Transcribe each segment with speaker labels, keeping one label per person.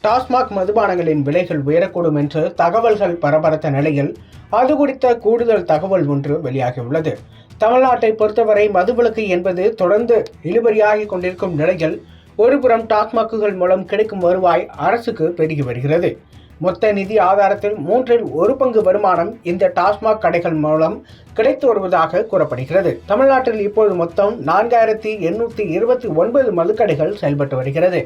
Speaker 1: டாஸ்மாக் மதுபானங்களின் விலைகள் உயரக்கூடும் என்று தகவல்கள் பரபரத்த நிலையில் அது குறித்த கூடுதல் தகவல் ஒன்று வெளியாகியுள்ளது. தமிழ்நாட்டை பொறுத்தவரை மதுவிலக்கு என்பது தொடர்ந்து இழுபறியாகி கொண்டிருக்கும் நிலையில் ஒருபுறம் டாஸ்மாக்குகள் மூலம் கிடைக்கும் வருவாய் அரசுக்கு பெருகி வருகிறது. மொத்த நிதி ஆதாரத்தில் 1/3 வருமானம் இந்த டாஸ்மாக் கடைகள் மூலம் கிடைத்து வருவதாக கூறப்படுகிறது. தமிழ்நாட்டில் இப்போது மொத்தம் 4829 மதுக்கடைகள் செயல்பட்டு வருகிறது.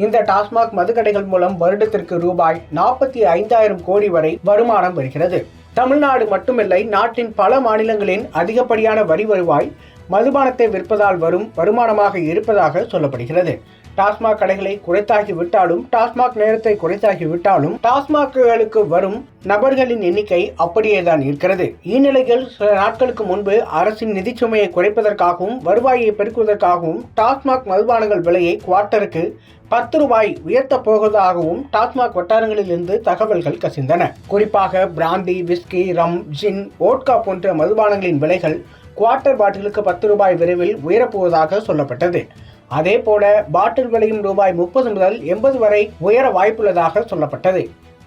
Speaker 1: இந்த டாஸ்மாக் மதுக்கடைகள் மூலம் வருடத்திற்கு ரூபாய் 45,000 கோடி வரை வருமானம் வருகிறது. தமிழ்நாடு மட்டுமில்லை, நாட்டின் பல மாநிலங்களின் அதிகப்படியான வரி வருவாய் மதுபானத்தை விற்பதால் வரும் வருமானமாக இருப்பதாக சொல்லப்படுகிறது. டாஸ்மாக் கடைகளை குறைத்தாகிவிட்டாலும், டாஸ்மாக் நேரத்தை குறைத்தாகிவிட்டாலும் டாஸ்மாக்குகளுக்கு வரும் நபர்களின் எண்ணிக்கை அப்படியேதான் இருக்கிறது. இந்நிலையில் சில நாட்களுக்கு முன்பு அரசின் நிதி சுமையை குறைப்பதற்காகவும் வருவாயை பெருக்குவதற்காகவும் டாஸ்மாக் மதுபானங்கள் விலையை குவார்ட்டருக்கு 10 ரூபாய் உயர்த்தப் போவதாகவும் டாஸ்மாக் வட்டாரங்களிலிருந்து தகவல்கள் கசிந்தன. குறிப்பாக பிராந்தி, விஸ்கி, ரம், ஜின், வோட்கா போன்ற மதுபானங்களின் விலைகள் குவார்ட்டர் பாட்டிலுக்கு 10 ரூபாய் விரைவில் உயரப்போவதாக சொல்லப்பட்டது. அதே போல பாட்டில் விலையும் ரூபாய் 30 முதல் 80 வரை உயர வாய்ப்புள்ளதாக சொல்லப்பட்டது.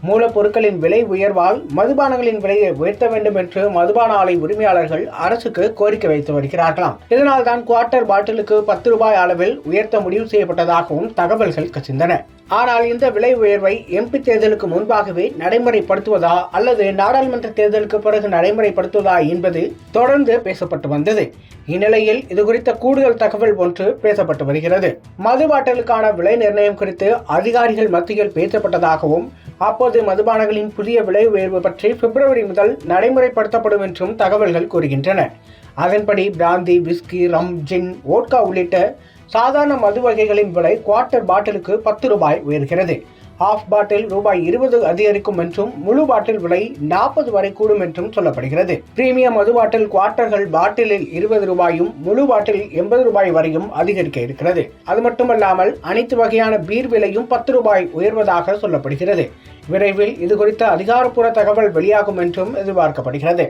Speaker 1: மூலப்பொருட்களின் விலை உயர்வால் மதுபானங்களின் விலையை உயர்த்த வேண்டும் என்று மதுபான ஆலை உரிமையாளர்கள் அரசுக்கு கோரிக்கை வைத்து வருகிறார்களாம். இதனால் தான் குவார்ட்டர் பாட்டிலுக்கு 10 ரூபாய் அளவில் உயர்த்த முடிவு செய்யப்பட்டதாகவும் தகவல்கள் கசிந்தன. ஆனால் இந்த விலை உயர்வை எம்பி தேர்தலுக்கு முன்பாகவே நடைமுறைப்படுத்துவதா அல்லது நாடாளுமன்ற தேர்தலுக்கு பிறகு நடைமுறைப்படுத்துவதா என்பது தொடர்ந்து பேசப்பட்டு வந்தது. இந்நிலையில் இது குறித்த கூடுதல் தகவல் ஒன்று பேசப்பட்டு வருகிறது. மது பாட்டிலுக்கான விலை நிர்ணயம் குறித்து அதிகாரிகள் மத்தியில் பேசப்பட்டதாகவும், அப்போது மதுபானங்களின் புதிய விலை உயர்வு பற்றி பிப்ரவரி முதல் நடைமுறைப்படுத்தப்படும் என்றும் தகவல்கள் கூறுகின்றன. அதன்படி பிராந்தி, விஸ்கி, ரம், ஜின், வோட்கா உள்ளிட்ட சாதாரண மது வகைகளின் விலை குவார்ட்டர் பாட்டிலுக்கு 10 ரூபாய் உயர்கிறது. ஆஃப் பாட்டில் ரூபாய் 20 அதிகரிக்கும் என்றும் முழு பாட்டில் விலை 40 வரை கூடும் என்றும் சொல்லப்படுகிறது. பிரீமியம் மது பாட்டில் குவார்ட்டர்கள் பாட்டிலில் 20 ரூபாயும் முழு பாட்டில் 80 ரூபாய் வரையும் அதிகரிக்க இருக்கிறது. அது மட்டுமல்லாமல் அனைத்து வகையான பீர் விலையும் 10 ரூபாய் உயர்வதாக சொல்லப்படுகிறது. விரைவில் இது குறித்த அதிகாரப்பூர்வ தகவல் வெளியாகும் என்றும் எதிர்பார்க்கப்படுகிறது.